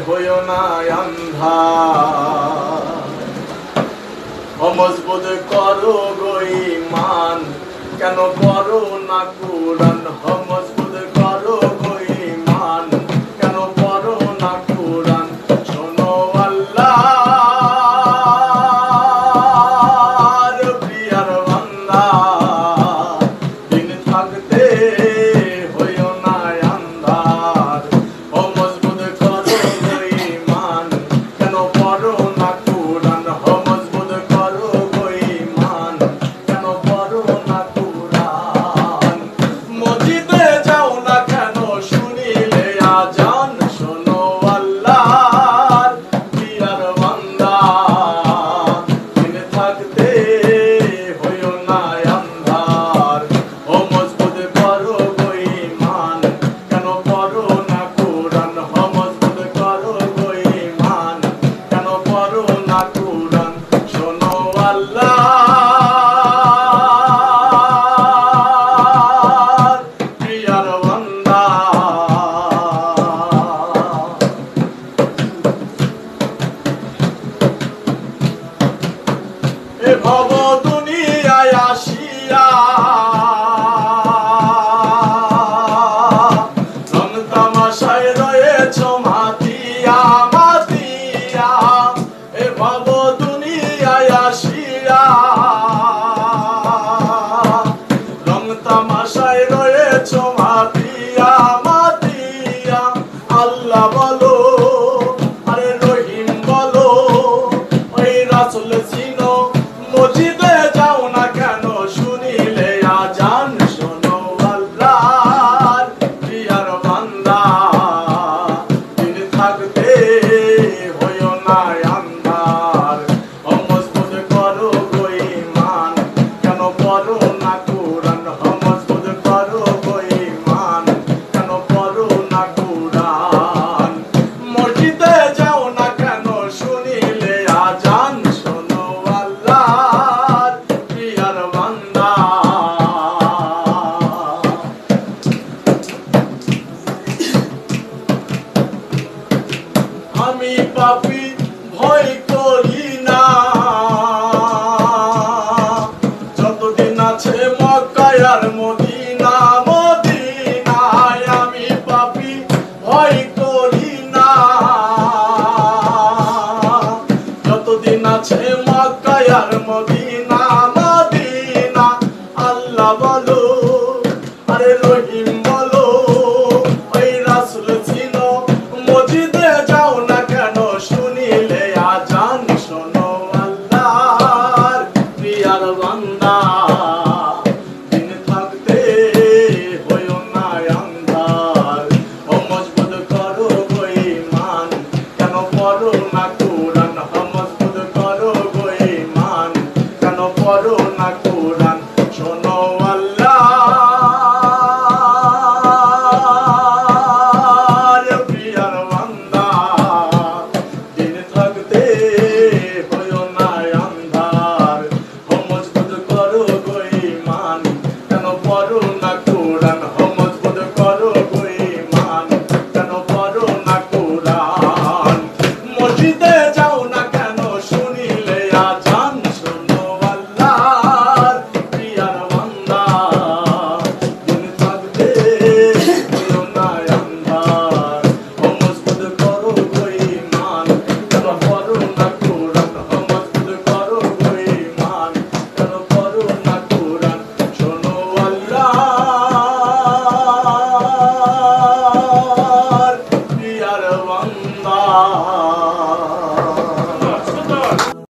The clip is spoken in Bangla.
হইও না আন্ধা মজবুত করো গো ঈমান কেন করো না কুরআন মজবুত করো গো ঈমান কেন করো না কুরআন শোনো আল্লাহর প্রিয়ার বান্দা দিন থাকতে হইও না আন্ধার মজবুত করো গো ঈমান কেন করো না কুরআন মজবুত করো গো ঈমান কেন করো না কুরআন মসজিদে যাও না কেন শুনিলে আজান শোনো আল্লাহর প্রিয়ার বান্দা দিন থাকতে হইও না আন্ধার মজবুত করো গো ঈমান কেন করো না কুরআন মজবুত করো গো ঈমান কেন করো না কুরআন শোনো আল্লাহর প্রিয়ার বান্দা এ ভব দুনিয়ায় আসিয়া রং তামাশায় রয়েছ মাতিয়া মাতিয়া এ ভব দুনিয়ায় আসিয়া রং তামাশায় রয়েছ মাতিয়া মাতিয়া আল্লাহ বলো আরে রহিম বলো ওই রাসূল চিনো মসজিদে যাও না কেন শুনিলে আজান শোনো আল্লাহর প্রিয়ার বান্দা দিন থাকতে হইও না আন্ধার মজবুত করো গো ঈমান কেন করো না কুরআন মজবুত করো গো ঈমান কেন করো না কুরআন মসজিদে যাও না কেন শুনিলে আজান শোনো আল্লাহর প্রিয়ার বান্দা আমি পাপী ভয় করি না যতদিন আছে মক্কায় আর মদিনা মদিনায় আমি পাপী ভয় করি না যতদিন আছে মক্কায় আর মদিনা মদিনা আল্লাহ বলো আরে রহিম বলো ওই রাসূল চিনো মসজিদে যাও না কেন শুনিলে আজান শোনো আল্লাহর প্রিয়ার বান্দা দিন থাকতে হইও না আন্ধার মজবুত করো গো ঈমান কেন করো না কুরআন মজবুত করো গো ঈমান কেন করো না কুরআন শোনো আল্লাহর প্রিয়ার বান্দা দিন থাকতে হইও না আন্ধার মজবুত করো গো ঈমান কেন করো না কুরআন মজবুত করো গো ঈমান কেন করো না কুরআন মসজিদে যাও না কেন শুনিলে আজান শোনো আল্লাহর প্রিয়ার বান্দা দিন থাকতে হইও না আন্ধার মজবুত করো গো ঈমান কেন করো না কুরআন মজবুত করো গো ঈমান কেন করো না কুরআন শোনো আল্লাহর প্রিয়ার বান্দা